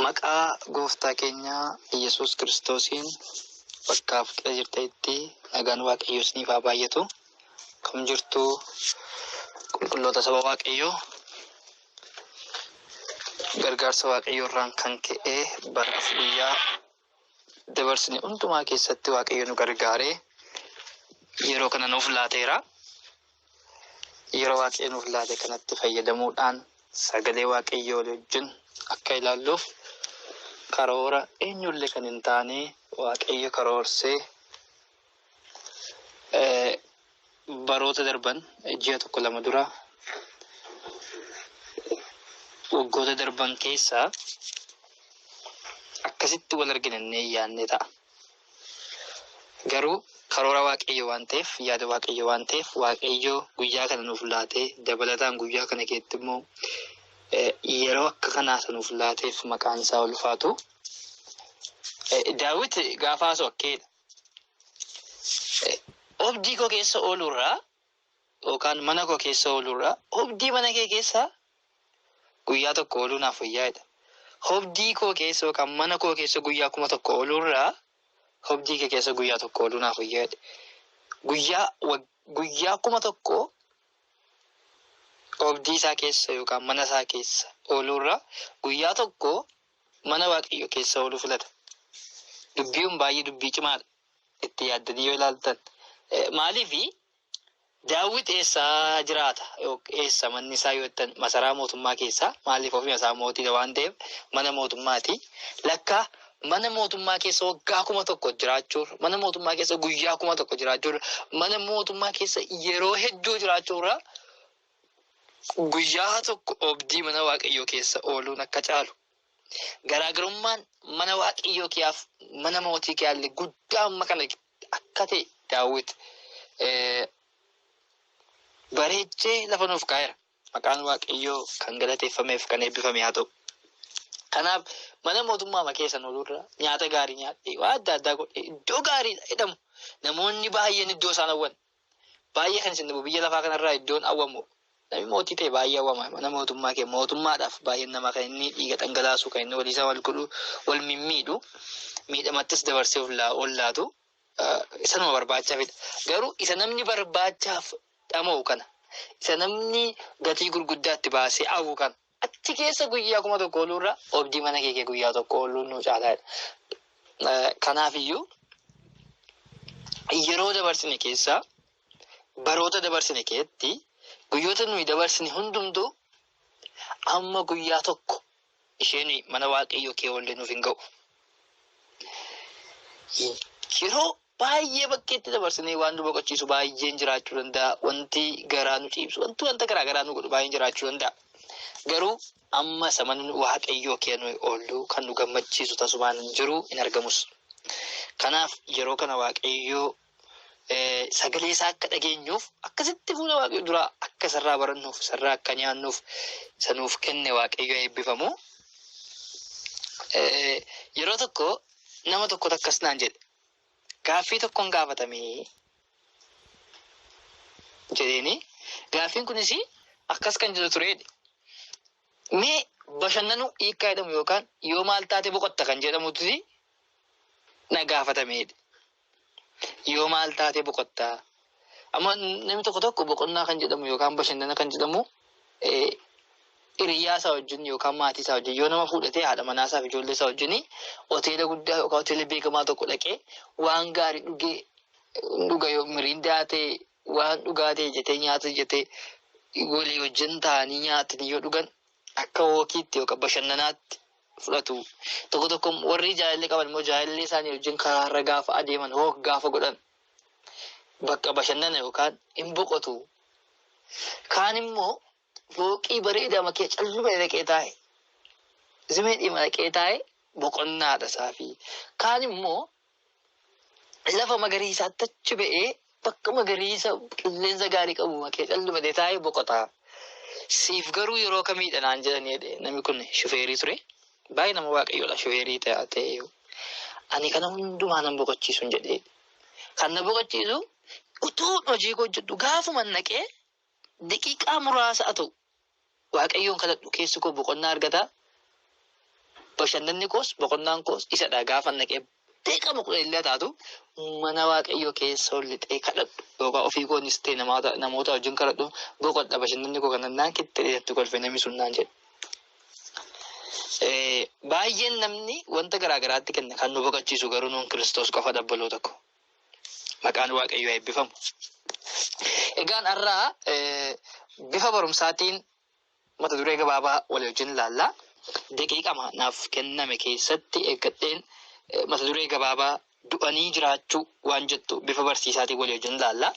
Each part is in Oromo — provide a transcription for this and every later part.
Maqaa gooftaa keenya Yesuus Kiristoosiin bakkaaf qira jirteetti nagaan Waaqayyoo isiniif haa baay'atu. Kam jirtu qulqulloota saba Waaqayyoo gargaarsa Waaqayyoo irraan kan ka'e bara guyyaa dabarsine hundumaa keessatti Waaqayyo nu gargaaree yeroo kana nuuf laateera. Yeroo Waaqayyo nuuf laate kanatti fayyadamuudhaan sagalee Waaqayyoo wajjin akka ilaalluuf karoora eenyullee kan hin taane Waaqayyo karoorsee baroota darban ji'a tokko lama dura waggoota darban keessaa akkasitti wal arginannee yaadne ta'a. Garuu karoora Waaqayyo waan ta'eef, yaada Waaqayyo waan ta'eef, Waaqayyo guyyaa kana nuuf laatee dabalataan guyyaa kana keessatti immoo yeroo akka kanaa sanuuf laateef maqaan isaa ulfaatu. Daawit gaafa haasa'u akkeedha. Obdii koo keessa oolurraa yookaan mana koo keessa oolurraa obdii mana kee keessa guyyaa tokko ooluu naaf wayyaadha. Obdii koo keessa yookaan mana koo keessa guyyaa 1,000 oolurraa obdii kee keessa guyyaa tokko ooluu naaf wayyaadha. Guyyaa 1,000 obdii isaa keessa yookaan mana isaa keessa oolurraa guyyaa tokko mana Waaqayyo keessa ooluu filata. Dubbiin baay'ee dubbii cimaadha. Itti yaaddanii yoo ilaaltan. Maaliifi Daawit eessa jiraata? Eessa manni isaa yoo ta'an masaraa mootummaa keessa. Maaliif ofii isaa mootii waan ta'eef mana mootummaati. Lakkaa mana mootummaa keessa waggaa 1,000 jiraachuurra, mana mootummaa keessa guyyaa 1,000 jiraachuurra, mana mootummaa keessa yeroo hedduu jiraachuurra guyyaa tokko obdii mana Waaqayyoo keessa ooluun akka caalu. Garaagarummaan mana Waaqayyoo keef mana mootii keellee guddaa amma kana akka ta'e Daawit bareechee lafa nuuf kaa'eera. Maqaan Waaqayyoo kan galateeffameef kan eebbifame haa ta'u. Kanaaf mana mootummaa keessa oolurra nyaata gaarii nyaadhee waan adda addaa godhee iddoo gaarii jedhamu namoonni baay'een iddoo isaan hawwan. Baay'ee kan isin biyya lafaa kanarraa iddoon hawwamu. Namni mootii ta'e baay'ee hawwama. Mana mootummaa kee mootummaadhaaf baay'een namaa kan inni dhiiga dhangalaasu, kan inni walii isaa wal godhu, wal mimmiidhu, miidhamattis dabarsee ollaatu isa nama barbaachaafidha. Garuu isa namni barbaachaaf dhama'u kana, isa namni gatii gurguddaatti baasee hawwu kana achi keessa guyyaa 1,000 oolurra obdii mana kee guyyaa tokko ooluun nu caalaadha. Kanaafiyyuu yeroo dabarsine keessaa baroota dabarsine keessatti guyyoota nuyi dabarsine hundumtuu amma guyyaa tokko isheen mana Waaqayyoo kee oollee nuuf hin ga'u. Yeroo baay'ee bakkeetti dabarsinee waan nu boqochiisu baay'een jiraachuu danda'a. Wanti garaa nu ciibsu, wanta garaa nu godhu baay'een jiraachuu danda'a. Garuu amma mana Waaqayyoo kee nuyi oollu kan nu gammachiisu tasumaan hin jiru, hin argamus. Kanaaf yeroo kana Waaqayyoo sagalee isaa akka dhageenyuuf akkasitti fuula Waaqayyoo duraa akka isarraa barannuuf, isarraa akka nyaannuuf sanuuf kenne Waaqayyoo eebbifamu. Yeroo tokko nama tokko akkas naan jedhe. Gaaffii tokkoon gaafatamee jedheeni gaaffiin kunis akkas kan jedhu tureedha. Mee bashannanuu hiikkaa jedhamu yookaan yoo maal taate boqotta kan jedhamutu na gaafatamedha. Yoo maal taate boqottaa. Amma namni tokko boqonnaa kan jedhamu yookaan bashannana kan jedhamu hiriyaa isaa wajjin yookaan maatii isaa wajjin yoo nama fuudhatee haadha manaa isaa fi ijoollee isaa wajjin hoteela guddaa yookaan hoteela beekamaa tokko dhaqee waan gaarii dhuga yoo miriindaa ta'e waan dhugaa ta'e jetee nyaata jetee walii wajjin taa'anii nyaatanii yoo dhugan akka wookiitti yookaan bashannanaatti fudhatu. Tokko warri jaalallee qaban immoo jaalallee isaanii wajjin karaarra gaafa adeeman gaafa godhan bakka bashannana yookaan hin boqotu. Kaan immoo fooqii bareedaa makee calluma dhaqee taa'e. Zimee dhima dhaqee taa'e boqonnaadha isaafi. Kaan immoo lafa magariisaatti achi ba'ee bakka magariisa qilleensa gaarii qabu makee calluma taa'e boqota. Siif garuu yeroo kamiidha naan jedhanii namni kun shufeerii ture. Baay'ee nama Waaqayyoodha shufeerii ta'e. Ani kana hundumaa nan boqochiisu hin jedhee. Kan na boqochiisu utuu hojii hojjedhu gaafuma naqee daqiiqaa muraasa haa ta'u Waaqayyoon kadhadhu keessi koo boqonnaa argata. bashannanni koos boqonnaan koos isadha gaafa naqee beekama kudha illee taatu mana waaqayyoo keessa ol lixee kadhadhu yookaan ofii koonis ta'e namoota wajjin kadhadhu boqodha bashannanni koo kanannaan kitteetti kolfee namni sun naan jedhu. Baay'een namni wanta garaagaraatti kenna kan nu boqochiisu garuu nuun Kiristoos qofa dabbaloo tokko. Maqaan waaqayyoo eebbifamu. Egaan har'aa bifa barumsaatiin mata duree gabaabaa walii wajjin ilaallaa. Daqiiqama naaf kenname keessatti eeggadheen mata duree gabaabaa du'anii jiraachuu waan jettu bifa barsiisaatiin walii wajjin ilaallaa.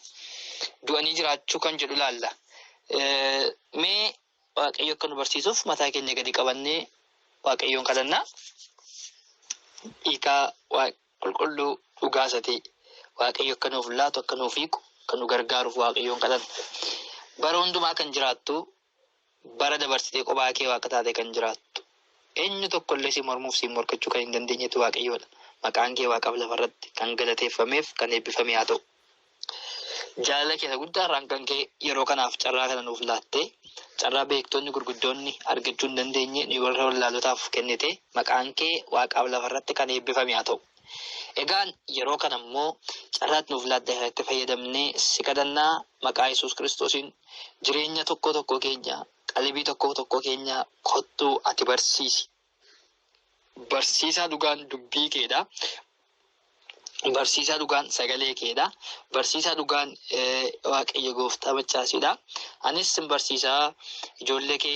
Du'anii jiraachuu kan jedhu ilaalla. Mee waaqayyo akka nu barsiisuuf mataa keenya gadi qabannee waaqayyoon kadhannaa. Hiikaa qulqulluu dhugaasatii waaqayyo akka nuuf laatu akka nuuf hiiku kan nu gargaaruuf waaqayyoon kadhanna. Bara hundumaa kan jiraattu bara dabarsitee kophaa kee waaqa taate kan jiraattu. Eenyu tokkollee si mormuuf si morkachuu kan hin dandeenyetu waaqayyoodha. Maqaan kee waaqaaf lafarratti kan galateeffameef kan eebbifame haa ta'u. Jaalala keessa guddaa irraan kan kee yeroo kanaaf carraa kana nuuf laattee carraa beektonni gurguddoonni argachuu hin dandeenye ni warra wallaalotaaf kennite maqaan kee waaqaaf lafarratti kan eebbifame haa ta'u. Egaan yeroo kana immoo carraatti nuuf laattee itti fayyadamnee si kadhannaa maqaa Yesuus Kiristoosiin jireenya tokko keenya qalbii tokko keenya kottuu ati barsiisi. Barsiisaa dhugaan dubbii keedha. Barsiisaa dhugaan sagalee keedha. Barsiisaa dhugaan waaqayyo gooftaa machaasidha. Anis barsiisaa ijoollee kee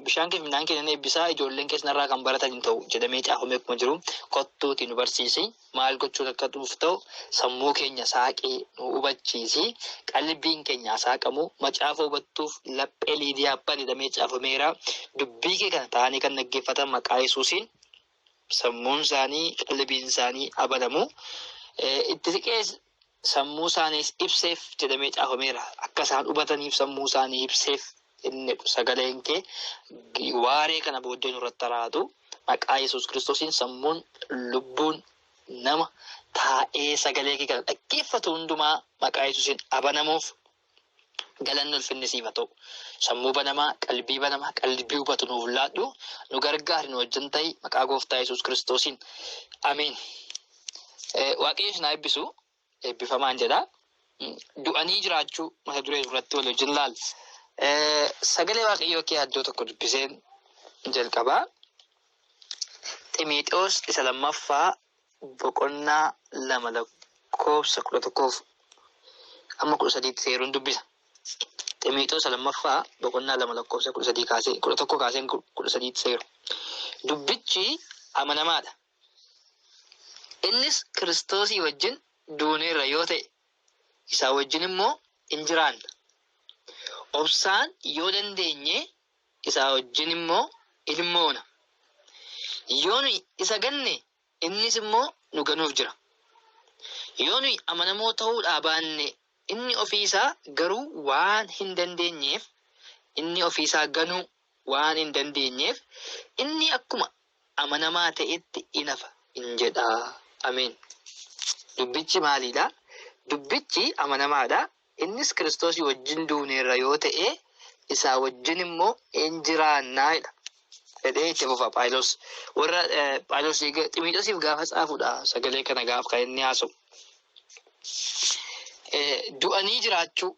bishaan kee midhaan kee eebbisaa ijoolleen kees narraa kan baratan hin ta'u jedhamee caafamee akkuma jiru kottuuti nu barsiisi. Maal gochuun akka nuuf ta'u sammuu keenya saaqee nu hubachiisi. Qalbiin keenya saaqamu macaafa hubattuuf laphee Liidiyaa abbaan hidhamee caafameera. Dubbii kee kana ta'anii kan dhaggeeffatan maqaa Yesuusiin. Sammuun isaanii qalbiin isaanii abadamu itti siqee sammuu isaaniis ibseef jedhamee caafameera akka isaan hubataniif sammuu isaanii ibseef inni sagaleen kee waaree kana booddee nurratti araatu maqaa Yesuus Kiristoosiin sammuun lubbuun nama taa'ee sagalee kee kana dhaggeeffatu hundumaa maqaa Yesuusiin abanamuuf galanni ulfinni siif haa ta'u. Sammuu banamaa, qalbii hubatu nuuf laadhu nu gargaari nu wajjin ta'i maqaa gooftaa Yesuus Kiristoosiin. Ameen. Waaqayyo isin haa eebbisu. Eebbifamaan jedha. Du'anii jiraachuu mata duree irratti wal wajjin laalla. Sagalee waaqayyoo kee iddoo tokko dubbiseen jalqabaa. Xiimotewos isa lammaffaa boqonnaa 2:11-13 seeruun dubbisa. Xiimotewos lammaffaa boqonnaa 2:11 kaasee 13 seeru. Dubbichi amanamaadha. Innis Kiristoosii wajjin duuneerra yoo ta'e isaa wajjin immoo hin jiraanna. Obsaan yoo dandeenye isaa wajjin immoo ilmoona. Yoo nuyi isa ganne innis immoo nu ganuuf jira. Yoo nuyi amanamoo ta'uudhaa baanne inni ofiisaa garuu waan hin dandeenyeef inni akkuma amanamaa ta'etti in hafa in jedhaa. Ameen. Dubbichi maalidha? Dubbichi amanamaadha. Innis Kiristoosii wajjin duuneerra yoo ta'e isaa wajjin immoo in jiraannaadha. Fedhee itti fufa Phaawulos. Warra Phaawulos Xiimotewosiif gaafa xaafudha sagalee kana gaaf kan inni haasa'u. Du'anii jiraachuu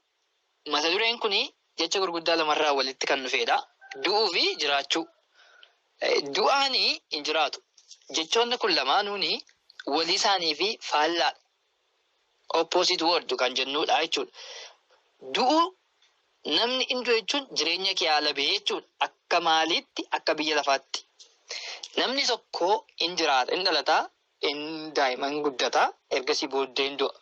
mata dureen kuni jecha gurguddaa lamarraa walitti kan dhufedha. Du'uu fi jiraachuu. Du'aanii hin jiraatu. Jechoonni kun lamaanuuni walii isaanii fi faallaa opposite word kan jennudha jechuudha. Du'uu namni inni du'e jechuun jireenya kee haala ba'ee jechuudha. Akka maaliitti akka biyya lafaatti. Namni tokko hin jiraata, hin dhalataa, hin daa'iman guddataa, ergasii booddee hin du'a.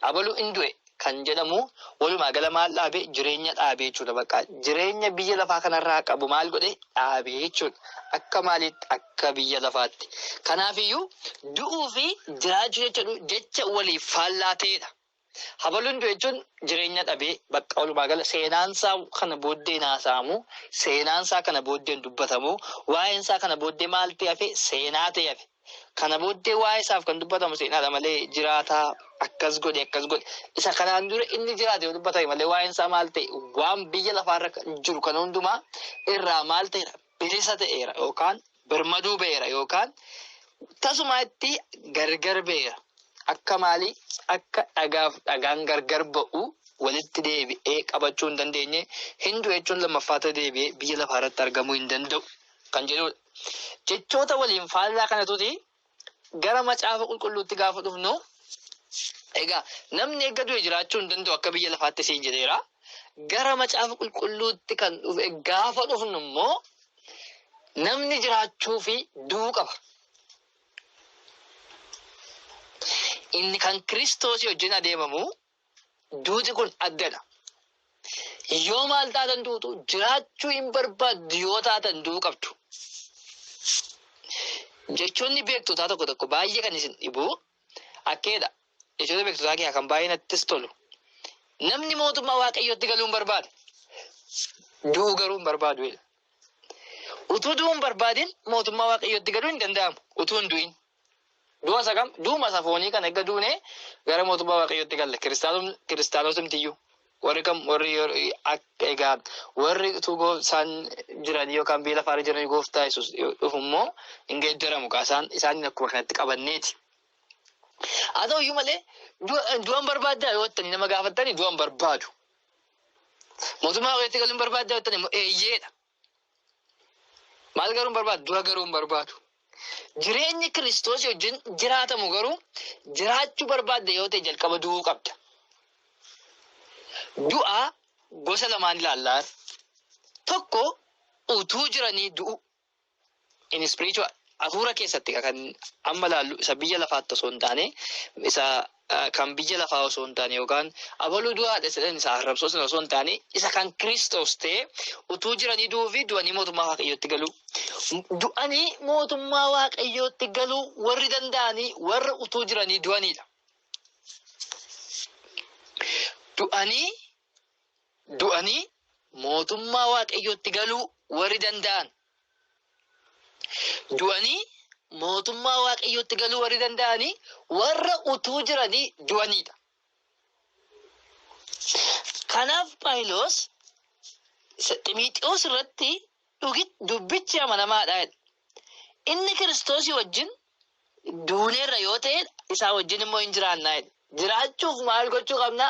Abaluu hin du'e kan jedhamu walumaa gala maal dhaabee jireenya dhaabee jechuudha. Bakka jireenya biyya lafaa kanarraa qabu maal godhe dhaabee jechuudha. Akka maaliitti akka biyya lafaatti. Kanaafiyyuu du'uu fi jiraachuu jecha waliif faallaa ta'edha. Abaluun du'e jechuun jireenya dhabee bakka walumaa gala seenaansaa kana booddee naasaamu, seenaansaa kana booddee dubbatamu, waa'eensaa kana booddee maal ta'e hafe seenaa ta'e hafe. Kana booddee waa'ee isaaf kan dubbatamu seenaadha malee jiraataa akkas godhe. Isa kanaan dura inni jiraate yoo dubbatame malee waa'een isaa maal ta'e waan biyya lafaarra jiru kana hundumaa irraa maal ta'edha bilisa ta'eera yookaan birmaduu beera yookaan tasumatti gargar beera. Akka maali akka dhagaan gargar ba'u walitti deebi'ee qabachuu hin dandeenye hindu jechuun lammaffaata deebi'ee biyya lafaa irratti argamuu hin danda'u kan jedhudha. Jechoota waliin faallaa kanatuti gara macaafa qulqulluutti gaafa dhufnu egaa namni eegga du'e jiraachuu hin danda'u akka biyya lafaatti siin jedheera. Gara macaafa qulqulluutti kan dhufe gaafa dhufnu immoo namni jiraachuu fi du'uu qaba. Inni kan Kiristoosii wajjin adeemamu duuti kun addadha. Yoo maal taatan duutu jiraachuu hin barbaaddu yoo taatan du'uu qabdu. Jechoonni beektotaa tokko tokko baay'ee kan isin dhibu akkeedha. Jechoota beektotaa keessaa kan baay'ee nattis tolu. Namni mootummaa Waaqayyootti galuu hin barbaadu. Du'uu garuu hin barbaadu. Utuu du'uu hin barbaadin mootummaa Waaqayyootti galuu hin danda'amu. Utuu hin du'in. Du'a sagam duuma safoonii kan eegga duune gara mootummaa Waaqayyootti galla. Kiristaanotumtiyyuu warri egaa warri utuu isaan jiran yookaan biyya lafaa irra jiran gooftaa Yesuus dhufu immoo hin geeddaramu. Isaan akkuma kanatti qabanneeti. Haa ta'uyyuu malee du'an barbaaddaa yoo ta'an nama gaafattanii du'an barbaadu. Mootummaa Waaqayyootti galuu hin barbaaddaa yoo ta'an immoo eeyyeedha. Maal garuu hin barbaadu? Du'a garuu hin barbaadu. Jireenyi Kiristoos wajjin jiraatamu garuu jiraachuu barbaadda yoo ta'e jalqaba du'uu qabda. Du'a gosa lamaan ilaallaa. Tokko utuu jiranii du'u. Inni spiritual hafuura keessatti kan amma ilaallu isa biyya lafaatti osoo hin taane isa kan biyya lafaa osoo hin taane yookaan abaluu du'aadha jedhan isa arrabsoo sana osoo hin taane isa kan Kiristoos ta'e utuu jiranii du'uu fi du'anii mootummaa Waaqayyootti galuu. Du'anii mootummaa Waaqayyootti galuu warri danda'anii warra utuu jiranii du'aniidha. Du'anii mootummaa Waaqayyootti galuu warri danda'an. Du'anii mootummaa Waaqayyootti galuu warri danda'anii warra utuu jiranii du'aniidha. Kanaaf Phaawulos Xiimotewos irratti dubbichi amanamaadha. Inni Kiristoosii wajjin duuneerra yoo ta'e isaa wajjin immoo hin jiraannaa. Jiraachuuf maal gochuu qabna?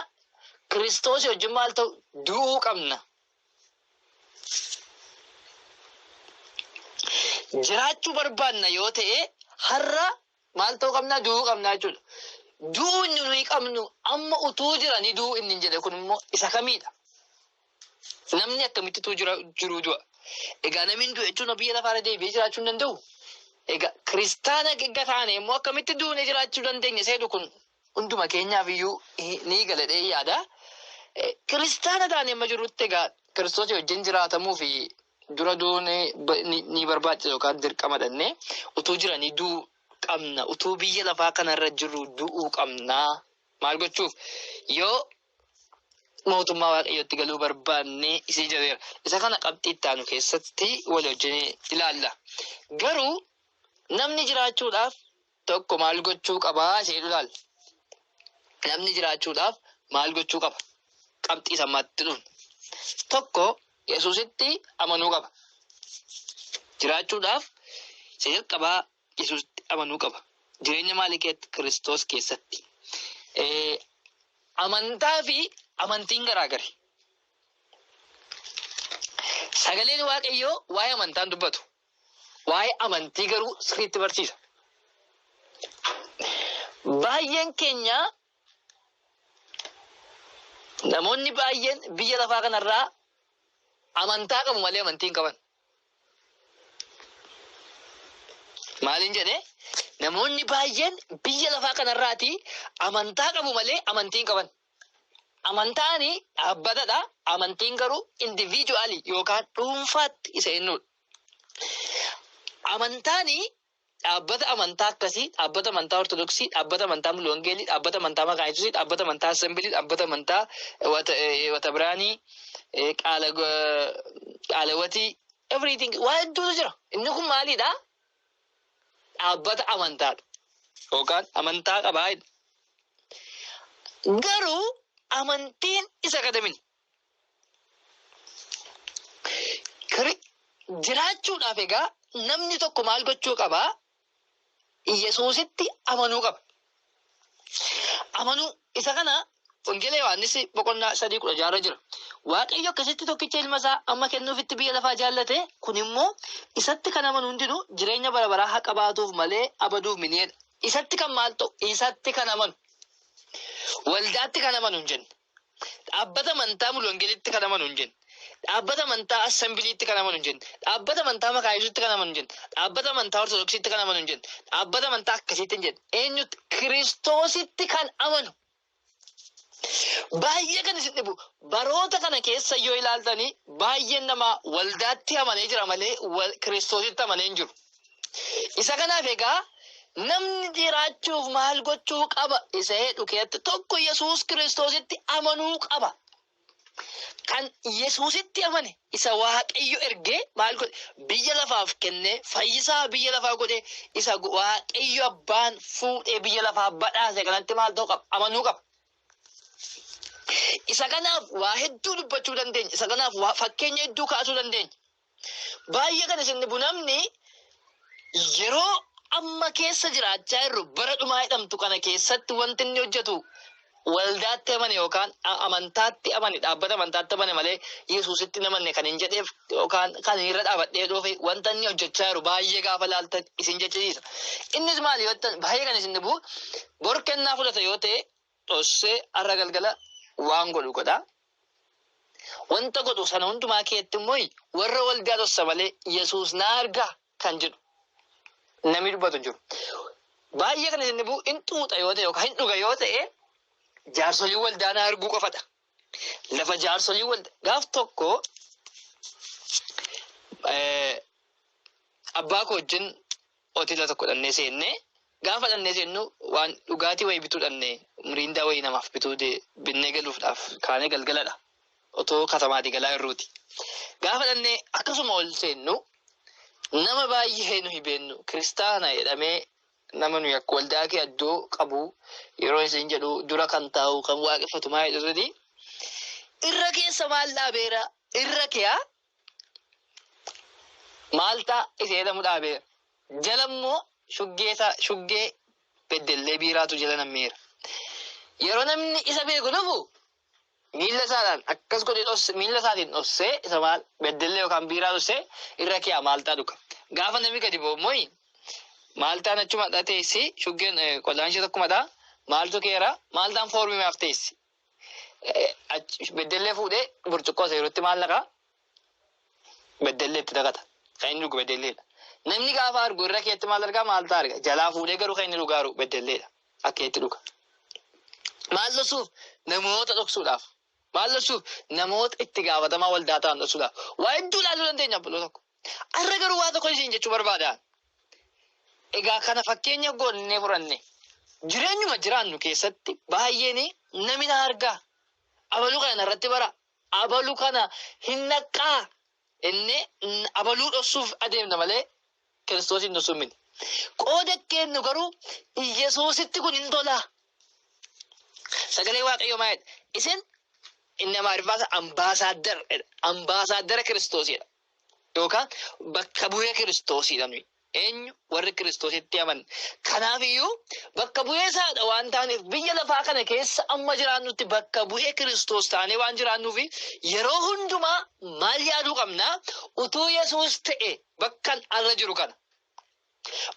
Kiristoosii wajjin maal ta'u? Du'uu qabna. Jiraachuu barbaanna yoo ta'e har'a maal ta'uu qabna? Du'uu qabna jechuudha. Du'uu inni nuyi qabnu amma utuu jiranii du'uu inni jedhe kun immoo isa kamiidha? Namni akkamittituu jiru du'a? Egaa namni du'e jechuun biyya lafaarra deebi'ee jiraachuu hin danda'u. Egaa kiristaana gegga taane immoo akkamitti duune jiraachuu dandeenya? Seedu kun hunduma keenyaaf iyyuu ni galadhee yaada. Kiristaana taane amma jirrutti egaa Kiristoosii wajjin jiraatamuu fi dura duune ni barbaachisa yookaan dirqama dhannee utuu jiranii du'uu qabna. Utuu biyya lafaa kanarra jirru du'uu qabna. Maal gochuuf? Yoo mootummaa Waaqayyootti galuu barbaanne isii jedheera. Isa kana qabxii itti aanu keessatti wal wajjin ilaalla. Garuu namni jiraachuudhaaf tokko maal gochuu qabaa jedhu ilaalla. Namni jiraachuudhaaf maal gochuu qaba? Qabxii sammaatti dhuun. Tokko Yesuusitti amanuu qaba. Jiraachuudhaaf jalqabaa Yesuusitti amanuu qaba. Jireenya maalii keessatti? Kiristoos keessatti. Amantaa fi amantiin garaagari. Sagaleen Waaqayyoo waa'ee amantaan dubbatu. Waa'ee amantii garuu sirriitti barsiisa. Baay'een keenya namoonni baay'een biyya lafaa kanarraa amantaa qabu malee amantii hin qaban. Maaliin jedhee? Namoonni baay'een biyya lafaa kanarraati amantaa qabu malee amantii hin qaban. Amantaani dhaabbatadha. Amantiin garuu individually yookaan dhuunfaatti isa eenyudha. Amantaani dhaabbata amantaa akkasii, dhaabbata amantaa Ortodoksii, dhaabbata amantaa Mulwangeelii, dhaabbata amantaa Maqaa Yesuusii, dhaabbata amantaa Assembilii, dhaabbata amantaa Wata Biraanii, Qaalawatii, everything waan hedduutu jira. Inni kun maalidha? Dhaabbata amantaadha. Yookaan amantaa qabaa. Garuu amantiin isa kadamin. Jiraachuudhaaf egaa namni tokko maal gochuu qaba? Yesuusitti amanuu qaba. Amanuu isa kana Wangeela Yohaannis boqonnaa 3:16 jira. Waaqayyo akkasitti tokkicha ilma isaa amma kennuufitti biyya lafaa jaallate kun immoo isatti kan amanu hundinuu jireenya bara baraa haa qabaatuuf malee abaduuf miniidha. Isatti kan maal ta'u? Isatti kan amanu. Waldaatti kan amanu hin jenne. Dhaabbata amantaa mul'angelitti kan amanu hin jenne. Dhaabbata amantaa assembiliitti kan amanu hin jenne. Dhaabbata amantaa makaayisuutti kan amanu hin jenne. Dhaabbata amantaa ortodoksiitti kan amanu hin jenne. Dhaabbata amantaa akkasiitti hin jenne. Eenyutti? Kiristoositti kan amanu. Baay'ee kan isin dhibu baroota kana keessa yoo ilaaltanii baay'een namaa waldaatti amanee jira malee Kiristoositti amanee hin jiru. Isa kanaaf egaa namni jiraachuuf maal gochuu qaba? Isa hedhu keessatti tokko Yesuus Kiristoositti amanuu qaba. Kan Yesuusitti amane isa Waaqayyo ergee maal godhe? Biyya lafaaf kennee fayyisaa biyya lafaa godhee isa Waaqayyo abbaan fuudhee biyya lafaa badhaase kanatti maal ta'uu qaba? Amanuu qaba. Isa kanaaf waa hedduu dubbachuu dandeenya. Isa kanaaf fakkeenya hedduu kaasuu dandeenya. Baay'ee kan isin dhibu namni yeroo amma keessa jiraachaa jirru bara dhumaa jedhamtu kana keessatti wanti inni hojjetu waldaatti amane yookaan amantaatti amane dhaabbata amantaatti amane malee Yesuusitti namanne kan hin jedheef yookaan kan irra dhaabadhee dhoofe wanta inni hojjechaa jiru baay'ee gaafa laaltan isin jechisiisa. Innis maali yoo ta'an baay'ee kan isin dhibu bor kennaa fudhata yoo ta'e dhossee har'a galgala waan godhu godha. Wanta godhu sana hundumaa keessatti immoo warra waldaa tossa malee Yesuus na argaa kan jedhu namni dubbatu jiru. Baay'ee kan isin dhibu hin xuuxa yoo ta'e yookaan hin dhuga yoo ta'e jaarsolii waldaa na arguu qofadha. Lafa jaarsolii waldaa gaaf tokko abbaa koo wajjin hoteela tokko dhannee seennee gaafa dhannee seennu waan dhugaatii wayii bituu dhannee miriindaa wayii namaaf bituu binnee galuudhaaf kaanee galgaladha. Otoo katamaatii galaa jirruuti. Gaafa dhannee akkasuma ol seennu nama baay'ee nuyi beennu kiristaana jedhamee nama nuyi akka waldaa kee addoo qabu yeroo isin jedhu dura kan taa'u kan waaqeffatu maa jedhuti. Irra keessa maal dhaabeera? Irra kee maal ta'a isa jedhamu dhaabeera. Jalammoo shuggee beddellee biiraatu jala nammeera. Yeroo namni isa beeku dhufu miilla isaatiin akkas godhee miilla isaatiin dhossee isa maal beddellee yookaan biiraa dhossee irra kee maaltaa dhuga. Gaafa namni gadi ba'ummoo maaltaan achuma teessi shuggeen qollaan ishee tokkumadha. Maaltu keera maaltaan foormii maaf teessi. Beddellee fuudhee burcuqqoo isa yerootti maal naqaa beddellee itti dhaqata. Kan inni dhugu beddelleedha. Namni gaafa argu irra keetti maal argaa maaltaa arga. Jalaa fuudhee garuu kan inni dhugaaru beddelleedha. Akka itti dhuga. Maal dhoksuuf namoota dhoksuudhaaf. Maal dhoksuuf namoota itti gaafatamaa waldaa ta'an dhoksuudhaaf. Waa hedduu ilaaluu dandeenya buloo tokko. Har'a garuu waa tokko isin jechuu barbaada. Egaa kana fakkeenya goonnee furanne jireenyuma jiraannu keessatti baay'een namni na argaa. Abaluu kana irratti bara. Abaluu kana hin naqqaa. Inni abaluu dhoksuuf adeemna malee Kiristoosiin dhoksuuf miti. Qooda kennu garuu Yesuusitti kun hin tola. Sagalee Waaqayyoo maal jedha? Isin inni Amaariffaasa ambaasaaddara Kiristoosidha. Yookaan bakka bu'ee Kiristoosidha nuyi. Eenyu warri Kiristoositti aman. Kanaafiyyuu bakka bu'ee isaadha waan taaneef biyya lafaa kana keessa amma jiraannutti bakka bu'ee Kiristoos taanee waan jiraannuuf yeroo hundumaa maal yaaduu qabna? Utuu Yesuus ta'e bakkan arra jiru kana.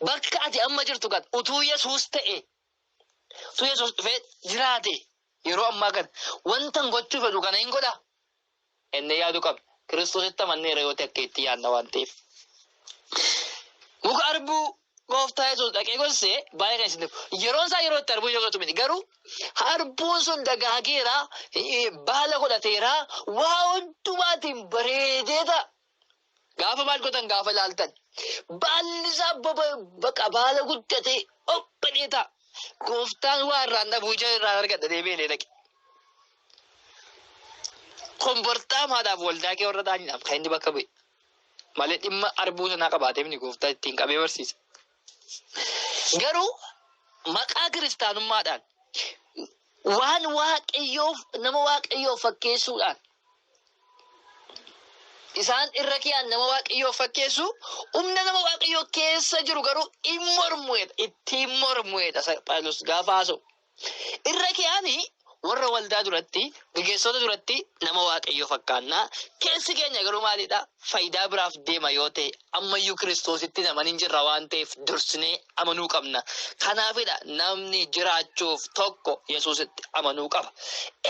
Bakka ati amma jirtu kana utuu Yesuus ta'e. Utuu Yesuus dhufee jiraate yeroo ammaa kana wanta gochuu fedhu kana hin godha. Inni yaaduu qabna. Kiristoositti amanneera yoo ta'e akka itti yaadna waan ta'eef. Muka arbuu gooftaa Yesuus dhaqee gorsee baay'ee kan isin dhibu. Yeroon isaa yeroo itti arbuu jogatu miti. Garuu harbuun sun dagaageera, baala godhateera, waa hundumaatiin bareedee ta'a. Gaafa maal godhan gaafa ilaaltan. Baalli isaa baala guddatee obbadee ta'a. Gooftaan waa irraan dhabuu ija irraa argadhatee beelee dhaqe. Kombortaa maadhaaf waldaa kee warra ta'aniidhaaf kan inni bakka bu'e. Malee dhimma arbuu sanaa qabaatee inni gooftaa ittiin qabee barsiisa. Garuu maqaa kiristaanummaadhaan waan waaqayyoof nama waaqayyoof fakkeessuudhaan isaan irra kiyaan nama waaqayyoo fakkeessu humna nama waaqayyoo keessa jiru garuu ittiin mormuudha Phaawulos gaafa haasa'u. Irra kiyaanii warra waldaa duratti gaggeessota duratti nama waaqayyoo fakkaannaa keessi keenya garuu maalidha faayidaa biraaf deema yoo ta'e ammayyuu Kiristoositti naman hin jirra waan ta'eef dursinee amanuu qabna. Kanaafidha namni jiraachuuf tokko Yesuusitti amanuu qaba.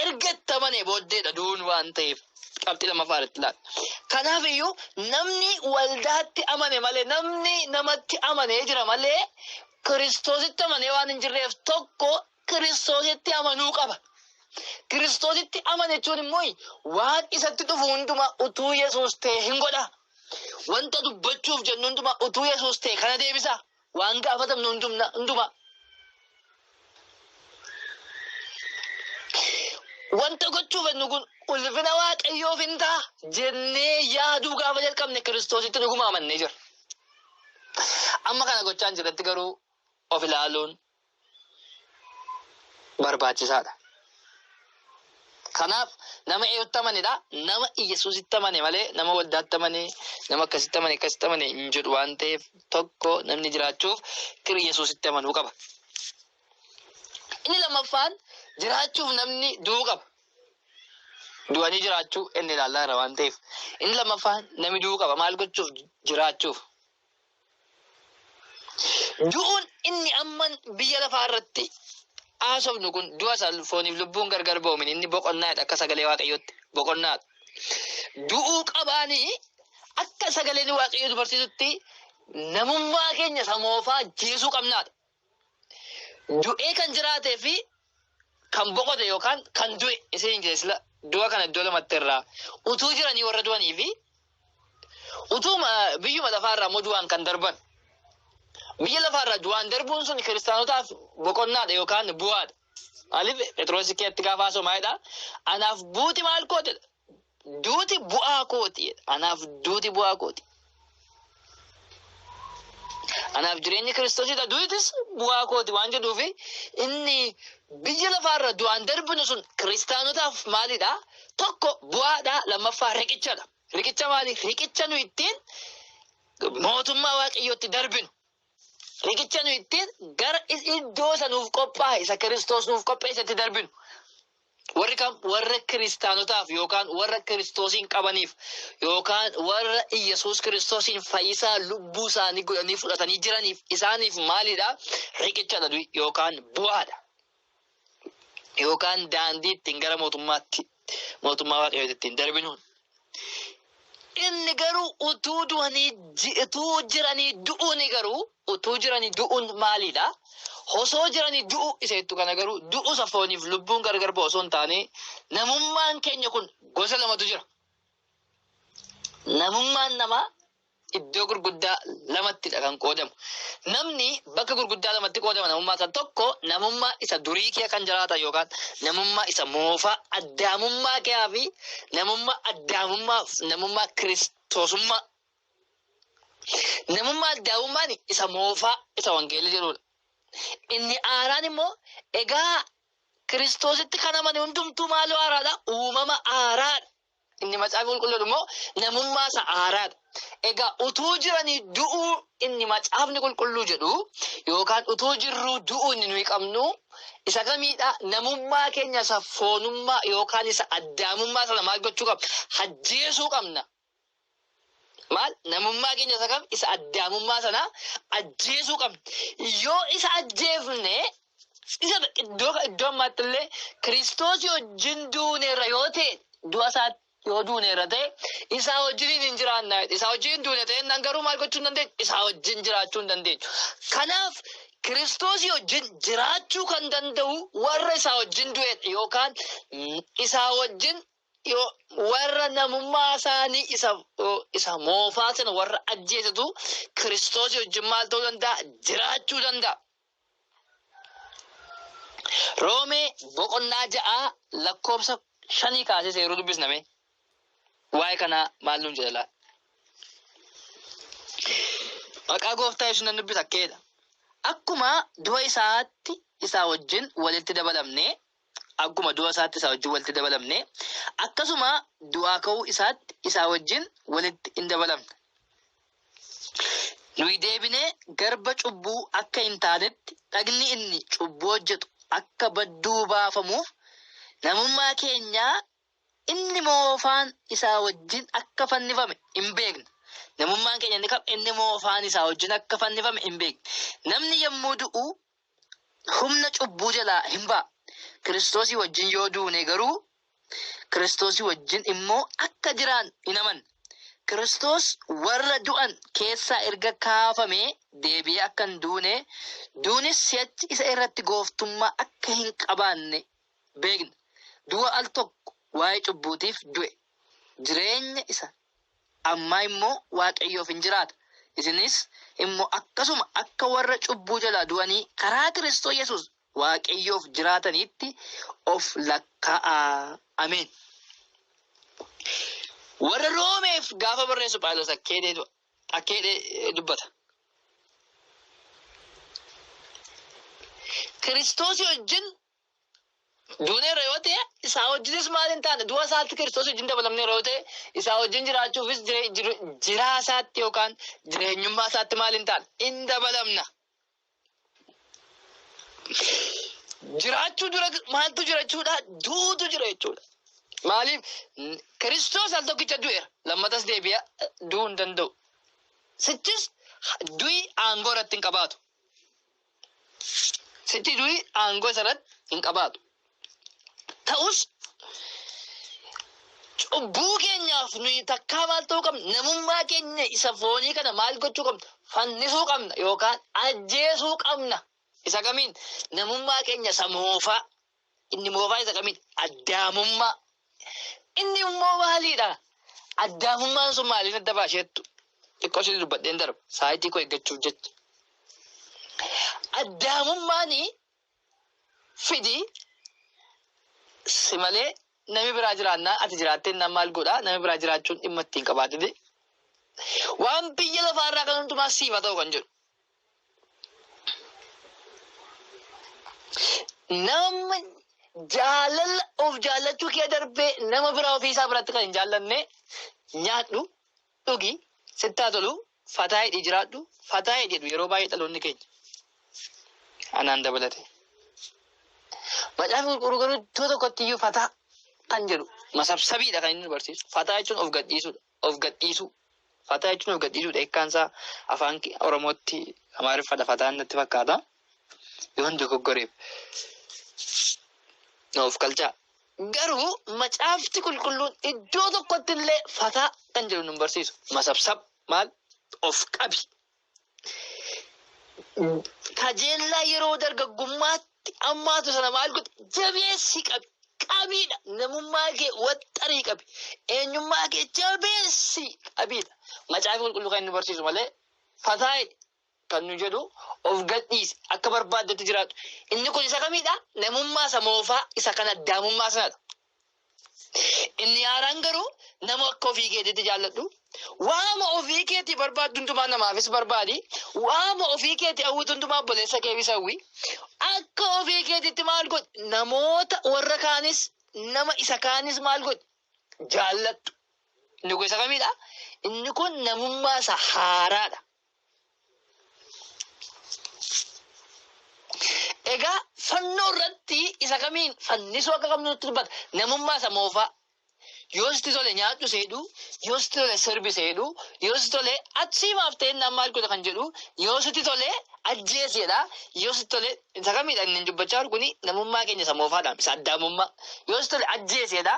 Erga itti amanee booddeedha du'uun waan ta'eef qabxii lamaffaarratti laata. Kanaafiyyuu namni waldaatti amane malee namni namatti amanee jira malee Kiristoositti amanee waan hin jirreef tokko Kiristoositti amanuu qaba. Kiristoositti amane jechuun immoo waan isatti dhufu hundumaa utuu Yesuus ta'e hin godha. Wanta dubbachuuf jennu hundumaa utuu Yesuus ta'e kana deebisa. Waan gaafatamnu hundumaa. Wanta gochuuf jennu kun ulfina waaqayyoof hin ta'a jennee yaaduu gaafa jalqabne Kiristoositti dhuguma amannee jira. Amma kana gochaan jiratti garuu of ilaaluun barbaachisaadha. Kanaaf nama eeyyutti amanedha. Nama Yesuusitti amane malee nama waldaatti amane nama akkasitti amane hin jedhu waan ta'eef tokko namni jiraachuuf Yesuusitti amanuu qaba. Inni lammaffaan jiraachuuf namni du'uu qaba. Du'anii jiraachuu inni ilaallaa jira waan ta'eef. Inni lammaffaan namni du'uu qaba. Maal gochuuf jiraachuuf? Du'uun inni amman biyya lafaa irratti haasofnu kun du'a fooniif lubbuun gargar ba'umin inni boqonnaadha akka sagalee waaqayyootti boqonnaadha. Du'uu qabaanii akka sagaleen waaqayyoo barsiisutti namummaa keenya samoofaa jeesuu qabnaadha. Du'ee kan jiraatee fi kan boqote yookaan kan du'e isin keessila du'a kana iddoo lamatti irraa utuu jiranii warra du'anii fi utuma biyyuma lafaarraa immoo du'aan kan darban. Biyya lafaarraa du'aan darbuun sun kiristaanotaaf boqonnaadha yookaan bu'aadha. Maaliif Phexros keetti gaafa haasa'u anaaf duuti maal kooti? Duuti bu'aa kooti. Anaaf duuti bu'aa kooti. Anaaf jireenyi Kiristoosidha duutis bu'aa kooti waan jedhuufi inni biyya lafaarra du'aan darbinu sun kiristaanotaaf maalidha? Tokko bu'aadha, lammaffaa riqichadha. Riqicha maali? Riqicha nu ittiin mootummaa waaqayyootti darbinu. Riqicha nu ittiin gara iddoo isa nuuf qophaa'e isa Kiristoos nuuf qopheessatti darbinu. Warra kiristaanotaaf yookaan warra Kiristoosiin qabaniif yookaan warra Iyyasuus Kiristoosiin fayyisaa lubbuu isaanii godhanii fudhatanii jiraniif isaaniif maalidha? Riqichadha yookaan bu'aadha. Yookaan daandii ittiin gara mootummaa waaqayyootti ittiin darbinuun. Inni garuu utuu jiranii du'uun maalidha? Osoo jiranii du'u isa jettu kana garuu du'u safooniif lubbuun gargar ba'u osoo hin taane namummaan keenya kun gosa lamatu jira. Namummaan namaa iddoo gurguddaa lamattidha kan qoodamu. Namni bakka gurguddaa lamatti qoodama namummaa san tokko namummaa isa durii kee kan jiraatan yookaan namummaa isa moofaa addaamummaa kee fi namummaa kiristoosummaa. Namummaa addaamummaan isa moofaa isa wangeelii jedhudha. Inni aaraan immoo egaa Kiristoositti kan amane hundumtuu maaloo aaraadha? Uumama aaraadha. Inni macaafa qulqulluun immoo namummaa isa aaraadha. Egaa utuu jiranii du'uu inni macaafni qulqulluu jedhu yookaan utuu jirruu du'uu inni nuyi qabnu isa kamiidha? Namummaa keenya isa foonummaa yookaan isa addaamummaa sana maal gochuu qabna? Ajjeesuu qabna. Maal? Namummaa keenya isa kam? Isa addaamummaa sana ajjeesuu qabna. Yoo isa ajjeefne isa iddoo ammaatti illee Kiristoos wajjin duuneerra yoo ta'e du'a isaatti yoo duuneerra ta'e isaa wajjin hin jiraanna. Isaa wajjin duune ta'e nan garuu maal gochuu hin dandeenyu? Isaa wajjin jiraachuu hin dandeenyu. Kanaaf Kiristoos wajjin jiraachuu kan danda'u warra isaa wajjin du'edha yookaan isaa wajjin warra namummaa isaanii isa moofaa sana warra ajjeesatu Kiristoos wajjin maal ta'uu danda'a? Jiraachuu danda'a. Roomee boqonnaa 6 lakkoofsa 5 kaasee seeruu dubbisname. Waa'ee kana maal nuun jedha laata? Maqaa gooftaa Yesuus nan dubbisa akkeedha. Akkuma du'a isaatti isaa wajjin walitti dabalamne akkuma du'a isaatti isa wajjin walitti dabalamne akkasuma du'aa ka'uu isaatti isaa wajjin walitti hin dabalamne. Nuyi deebinee garba cubbuu akka hin taanetti dhagni inni cubbuu hojjetu akka badduu baafamuuf namummaa keenyaa inni moofaan isaa wajjin akka fannifame hin beekne. Namummaan keenya inni moofaan isaa wajjin akka fannifame hin beekne. Namni yommuu du'u humna cubbuu jalaa hin ba'a. Kiristoosii wajjin yoo duune garuu Kiristoosii wajjin immoo akka jiraan hin amanne. Kiristoos warra du'an keessaa erga kaafamee deebi'ee akka hin duune duunis si'achi isa irratti gooftummaa akka hin qabaanne beekna. Du'a al tokko waa'ee cubbuutiif du'e. Jireenya isa ammaa immoo Waaqayyoof hin jiraata. Isinis immoo akkasuma akka warra cubbuu jalaa du'anii karaa Kiristoos Yesuus Waaqayyoof jiraataniitti of lakkaa'aa. Ameen. Warra Roomeef gaafa barreessu Phaawulos akkeedhee dubbata. Kiristoos wajjin duuneerra yoo ta'e isaa wajjinis maal hin taane du'a isaatti Kiristoos wajjin dabalamneerra yoo ta'e isaa wajjin jiraachuufis jiraa isaatti yookaan jireenyummaa isaatti maal hin taane hin dabalamna. Jiraachuu dura maaltu jira jechuudha? Duutu jira jechuudha. Maaliif Kiristoos al tokkicha du'eera. Lammatas deebi'a du'uu hin danda'u. Sichis du'i aangoo irratti hin qabaatu. Sichi du'i aangoo isarratti hin qabaatu. Ta'us cubbuu keenyaaf nuyi takkaa maal ta'uu qabna? Namummaa keenya isa foonii kana maal gochuu qabna? Fannisuu qabna yookaan ajjeesuu qabna. Isa kamiin? Namummaa keenya isa moofaa. Inni moofaa isa kamiin? Addaamummaa. Inni immoo maaliidha? Addaamummaan sun maaliin adda baasheettu? Xiqqoo ishee dubbadheen darba. Saayitii koo eeggachuuf jecha. Addaamummaani fidi si malee nami biraa jiraannaa ati jiraatteen nama maal godhaa? Nami biraa jiraachuun dhimma ittiin qabaatite. Waan biyya lafaarraa kan hundumaa siifa ta'u kan jedhu. Nama jaalala of jaallachuu kee darbee nama biraa ofiisaa biratti kan hin jaallanne nyaadhu, dhugi, sittaa tolu, fataa hidhii jiraadhu, fataa hidhi jedhu yeroo baay'ee dhaloonni keenya. Anaan dabalate. Macaafa qulqulluu garuu iddoo tokkotti iyyuu fataa kan jedhu masabsabiidha kan inni barsiisu. Fataa jechuun of gadhiisuudha. Of gadhiisuu. Fataa jechuun of gadhiisuudha. Hiikkaansaa afaan Oromootti Amaariffadha fataan natti fakkaata. Yoon dogoggoreef. Of galchaa. Garuu macaafti qulqulluun iddoo tokkotti illee fataa kan jedhu nu barsiisu. Masabsab maal? Of qabi. Kajeellaa yeroo dargaggummaatti ammaatu sana maal godhe? Jabeessi qabi. Qabiidha. Namummaa kee waxxarii qabi. Eenyummaa kee jabeessi qabiidha. Macaafi qulqulluu kan inni barsiisu malee fataa kan nu jedhu of gadhiisi akka barbaaddetti jiraatu. Inni kun isa kamiidha? Namummaa isa moofaa isa kan addaamummaa sanadha. Inni haaraan garuu nama akka ofii keetiitti jaalladhu. Waama ofii keetii barbaaddu hundumaa namaafis barbaadi. Waama ofii keetii hawwitu hundumaa obboleessa keefis hawwi. Akka ofii keetiitti maal godhi? Namoota warra kaanis nama isa kaanis maal godhi? Jaalladhu. Inni kun isa kamiidha? Inni kun namummaa isa haaraadha. Egaa fannoo irratti isa kamiin fannisuu akka qabnu nutti dubbata. Namummaa isa moofaa. Yoo sitti tole nyaadhu seedhu, yoo sitti tole sirbi seedhu, yoo sitti tole achiimaaf ta'e nama maal godha kan jedhu, yoo sitti tole ajjeesedha, yoo sitti tole isa kamiidha inni dubbachaa jiru kuni namummaa keenya isa moofaadhaan isa addaamummaa. Yoo sitti tole ajjeesedha,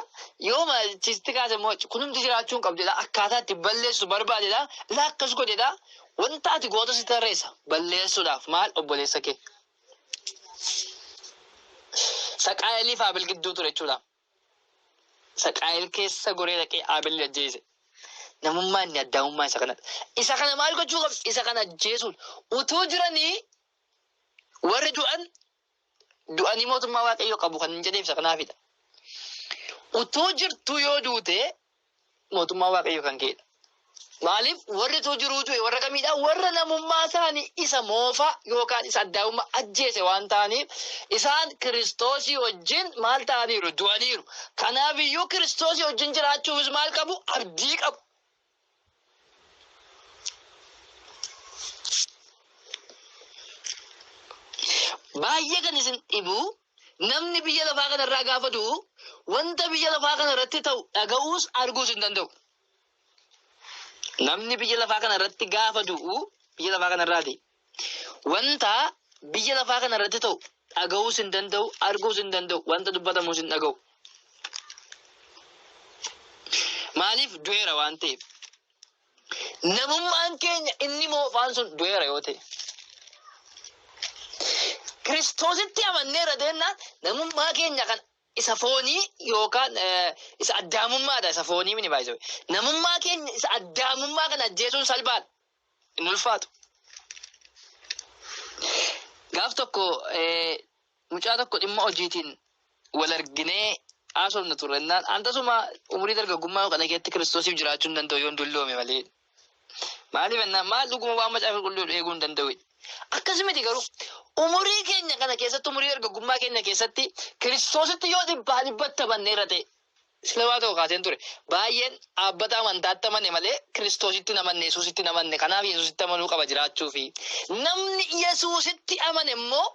yoo machiisti kaase immoo kunumti jiraachuun qabdedha, akkaataa itti balleessu barbaadedha, ilaa akkas godhedha. Wanta ati goota si tarreessa balleessuudhaaf maal obboleessa kee. Saqaayiliif Abel gidduu ture jechuudha. Saqaayil keessa goree dhaqee Abel ajjeese. Namummaa inni addaamummaa isa kanadha. Isa kana maal gochuu qabdi? Isa kana ajjeesuun utuu jiranii warri du'anii mootummaa Waaqayyoo qabu kan hin jedheef isa kanaafidha. Utuu jirtu yoo duute mootummaa Waaqayyoo kan ka'edha. Maaliif warri jiruutu warra kamiidha warra namummaa isaanii isa moofaa yookaan isa addaa'ummaa ajjeese waan ta'aniif isaan Kiristoosii wajjin maal ta'aniiru du'aniiru. Kanaaf iyyuu Kiristoosii wajjin jiraachuufis maal qabu abdii qabu. Baay'ee kan isin dhibu namni biyya lafaa kanarraa gaafa du'u wanta biyya lafaa kanarratti ta'u dhaga'uus arguus hin danda'u. Namni biyya lafaa kanarratti gaafa du'u biyya lafaa kanarraati wanta biyya lafaa kanarratti ta'u dhaga'uus hin danda'u arguus hin danda'u wanta dubbatamuus hin dhaga'u. Maaliif du'eera waan ta'eef namummaan keenya inni moofaan sun du'eera yoo ta'e. Kiristoositti amanneera deennaan namummaa keenya kan isa foonii yookaan isa addaamummaadha isa foonii mini baay'isuu. Namummaa keenya isa addaamummaa kana ajjeesuun salphaadha. Hin ulfaatu. Gaaf tokko mucaa tokko dhimma hojiitiin wal arginee haasofna turrennaan antasuma umurii dargaggummaa kana keessatti Kiristoosiif jiraachuu hin danda'u yoo hin dulloome malee. Maaliif ennaan maal dhuguma waan macaafa qulqulluu eeguu hin danda'u. Akkasumatti garuu umurii keenya kana keessatti umurii dargaggummaa keenya keessatti Kiristoositti yoo dhibbatti amanneera ta'e sila waa ta'u kaaseen ture. Baay'een dhaabbata amantaatti amane malee Kiristoositti namanne Yesuusitti namanne kanaaf Yesuusitti amanuu qaba jiraachuufi. Namni Yesuusitti amane immoo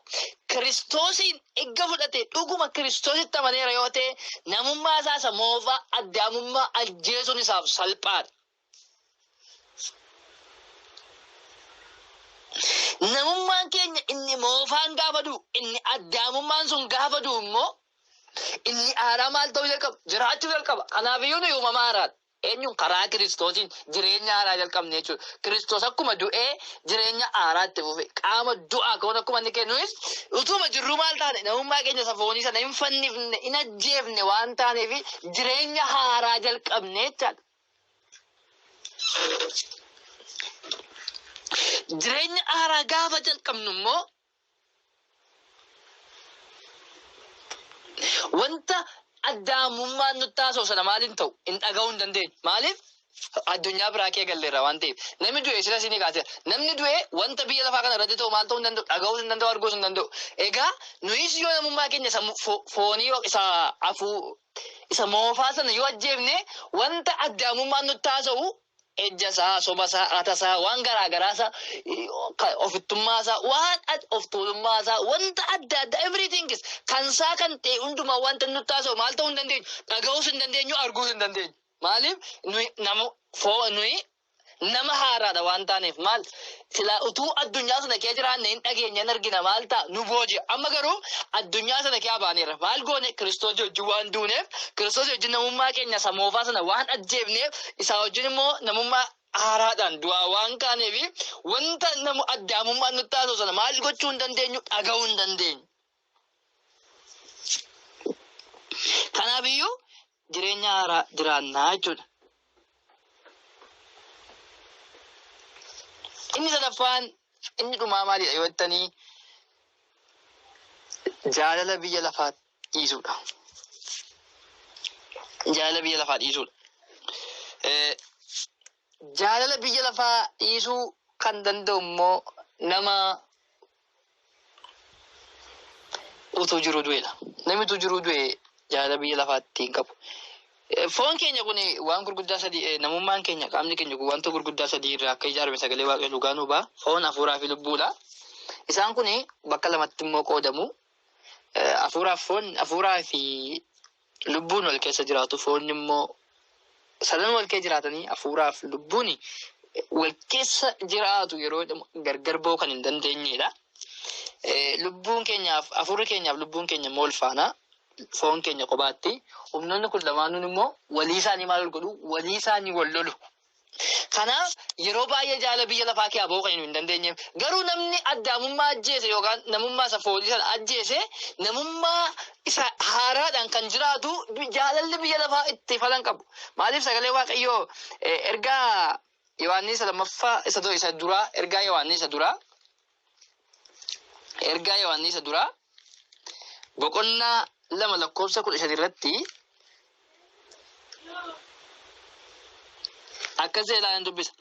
Kiristoosiin eegga fudhate dhuguma Kiristoositti amaneera yoo ta'e namummaa isaa isa moofaa addaamummaa ajjeesuun isaaf salphaadha. Namummaan keenya inni moofaan gaafa du'u inni addaamummaan sun gaafa du'u immoo inni aaraa maal ta'uu jalqaba jiraachuu jalqaba. Kanaafiyyuu nu uumama haaraadha. Eenyuun karaa Kiristoosiin jireenya haaraa jalqabne jechuudha. Kiristoos akkuma du'ee jireenya haaraatti fufe qaama du'aa ka'uun akkuma inni kennuus utuma jirru maal taane namummaa keenya isa foonii sana hin fannifne hin ajjeefne waan taaneef jireenya haaraa jalqabne jechaadha. Jireenya haaraa gaafa jalqabnu immoo wanta addaamummaan nutti haasa'u sana maaliin ta'u hin dhaga'uu hin dandeenyu. Maaliif addunyaa biraa kee galleerra waan ta'eef namni du'e sila isinii kaaseera. Namni du'e wanta biyya lafaa kana irratti ta'u maal ta'uu hin danda'u dhaga'uu hin danda'u arguus hin danda'u. Egaa nuyis yoo namummaa keenya isa foonii isa afuu isa moofaa sana yoo ajjeefne wanta addaamummaan nutti haasa'u ejjasaa sobasaa atasaa waan garaagaraasa ofittummaasaa waan of tuulummaasaa wanta adda addaa everything is kansaa kan ta'e hundumaa wanta nutti haasa'u maal ta'uu hin dandeenyu dhaga'uus hin dandeenyu arguus hin dandeenyu. Maaliif nuyi nama haaraadha waan taaneef maal sila utuu addunyaa sana kee jiraanne hin dhageenya hin argina maal ta'a nu booji'a. Amma garuu addunyaa sana kee baaneera maal goone Kiristoos wajjin waan duuneef Kiristoos wajjin namummaa keenya isa moofaa sana waan ajjeefneef isaa wajjin immoo namummaa haaraadhaan du'aa waan kaaneef wanta namu addaamummaan nutti haasa'u sana maal gochuu hin dandeenyu dhaga'uu hin dandeenyu. Kanaafiyyuu jireenya haaraa jiraannaa jechuudha. Inni sadaffaan inni dhumaa maalidha yoo jettanii jaalala biyya lafaa dhiisuudha. Jaalala biyya lafaa dhiisuudha. Jaalala biyya lafaa dhiisuu kan danda'u immoo nama utuu jiruu du'eedha. Namni utuu jiruu du'e jaalala biyya lafaatti hin qabu. Foon keenya kun waan gurguddaa sadii namummaan keenya qaamni keenya kun wanta gurguddaa sadii irraa akka ijaarame sagalee waaqayyoo dhugaa nu ba'a. Foon hafuuraa fi lubbuudha. Isaan kun bakka lamatti immoo qoodamu. Hafuuraa fi lubbuun wal keessa jiraatu. Foon immoo sadan wal keessa jiraatanii hafuuraa fi lubbuun wal keessa jiraatu yeroo gargar ba'uu kan hin dandeenyedha. Lubbuun keenyaaf hafuurri keenyaaf lubbuun keenya immoo wal faana. Foon keenya kophaatti humnoonni kun lamaanuun immoo walii isaanii maal godhu walii isaanii wal lolu. Kanaaf yeroo baay'ee jaalala biyya lafaa kee ba'uu kan hin dandeenyeef garuu namni addaamummaa ajjeese yookaan namummaa isa foonii sana ajjeese namummaa isa haaraadhaan kan jiraatu jaalalli biyya lafaa itti falan qabu. Maaliif sagalee waaqayyoo ergaa Yohaannis lammaffaa isa duraa ergaa Yohaannis duraa boqonnaa 2:15 irratti Akkasii ilaalan dubbisa.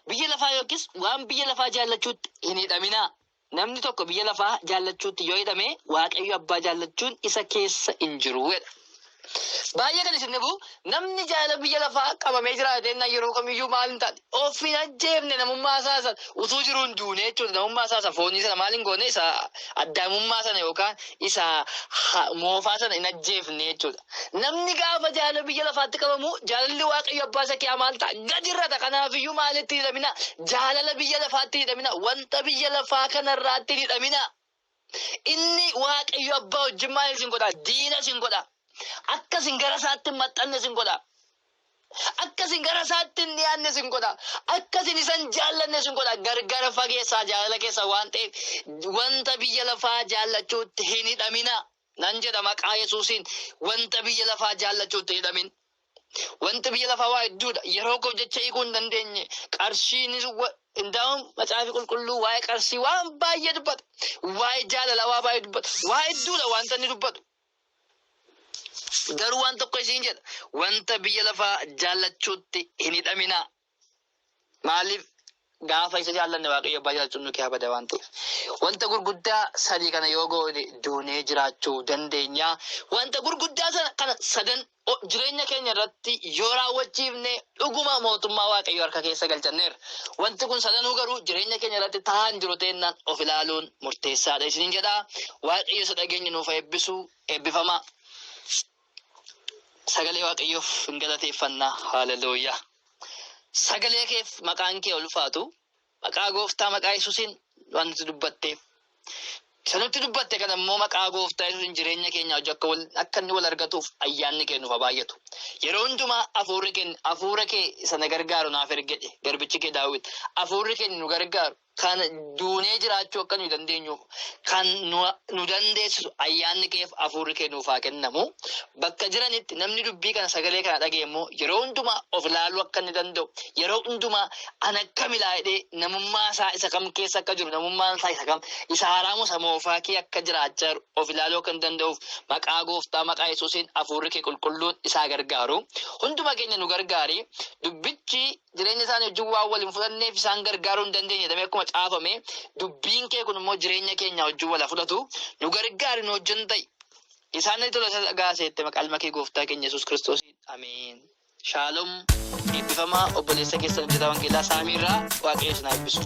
Biyya lafaa yookiis waan biyya lafaa jaallachuutti hin hidhaminaa. Namni tokko biyya lafaa jaallachuutti yoo hidhame Waaqayyo abbaa jaallachuun isa keessa hin jiru. Baay'ee kan isin dhibu namni jaalala biyya lafaa qabamee jiraate yeroo kamiyyuu maal hin taane of hin ajjeefne namummaa isaa utuu jiru hin duune jechuudha. Namummaa isaa foonii sana maal hin goone isa addaamummaa sana yookaan isa moofaa sana hin ajjeefne jechuudha. Namni gaafa jaalala biyya lafaatti qabamu jaalalli Waaqayyo abbaa isa kiyaa maal ta'a gadirrata. Kanaafiyyuu maalitti hidhamina? Jaalala biyya lafaatti hidhamina. Wanta biyya lafaa kanarraatti hidhamina. Inni Waaqayyo abbaa wajjin maal isin godha? Diina isin godha. Akkasin gara isaatti maxxanne isin godha. Akkasin gara isaatti hin dhiyaanne isin godha. Akkasin isan jaallanne isin godha. Gargar fageessaa jaalala keessa waan ta'eef wanta biyya lafaa jaallachuutti hin hidhamina. Nan jedha maqaa Yesuusiin wanta biyya lafaa jaallachuutti hin hidhamin. Wanta biyya lafaa waa hedduudha. Yeroo koo jecha hiikuu hin dandeenye qarshiinis Indaa'uun macaafi qulqulluu waa'ee qarshii waan baay'ee dubbata. Waa'ee jaalala waa baay'ee dubbata. Waa hedduudha wanta inni dubbatu. Garuu waan tokko isiin jedha wanta biyya lafaa jaallachuutti hin hidhamina. Maaliif gaafa isa jaallanne Waaqayyo abbaa jaallachuun nu keessa bada waan ta'eef. Wanta gurguddaa sadii kana yoo goone duunee jiraachuu dandeenya. Wanta gurguddaa kana sadan jireenya keenya irratti yoo raawwachiifne dhuguma mootummaa Waaqayyo harka keessa galchanneerra. Wanti kun sadanuu garuu jireenya keenya irratti ta'an jiru ta'ennaan of ilaaluun murteessaadha. Isiniin jedhaa Waaqayyo isa dhageenya nuuf eebbisu eebbifama. Sagalee Waaqayyoof hin galateeffannaa. Haaleluyyaa. Sagalee keef maqaan kee ulfaatu. Maqaa gooftaa maqaa Yesuusiin wanti dubbatteef. Sanutti dubbatte kan ammoo maqaa gooftaa Yesuusiin jireenya keenya hojii akka inni wal argatuuf ayyaanni kee nuuf baay'atu. Yeroo hundumaa hafuura kee sana gargaaru naaf ergedhe garbichi kee Daawit. Hafuurri kee nu gargaaru kan duunee jiraachuu akka nu dandeenyuuf kan nu dandeessisu ayyaanni keef hafuurri kee nuuf haa kennamu. Bakka jiranitti namni dubbii kana sagalee kana dhaga'e immoo yeroo hundumaa of ilaaluu akka inni danda'u yeroo hundumaa an akkam ilaa'ee namummaa isaa isa kam keessa akka jiru namummaan isaa isa kam isa haaraamu isa moofaa kee akka jiraachaa jiru of ilaaluu akka hin danda'uuf maqaa gooftaa maqaa Yesuusiin hafuurri kee qulqulluun isaa gargaaru. Hunduma keenya nu gargaari. Dubbichi jireenya isaanii wajjin waan waliin fudhanneef isaan gargaaruu hin dandeenye jedhamee akkuma caafame dubbiin kee kun immoo jireenya keenya wajjin wal fudhatu nu gargaari nu wajjin ta'i. Isaan tola isa dhagaaseette maqaa kee gooftaa keenya Yesuus Kiristoosiin ameen. Shaaloom eebbifamaa obboleessa keessan hojjetaa wangeelaa Saamiirraa Waaqayyo isin haa eebbisu.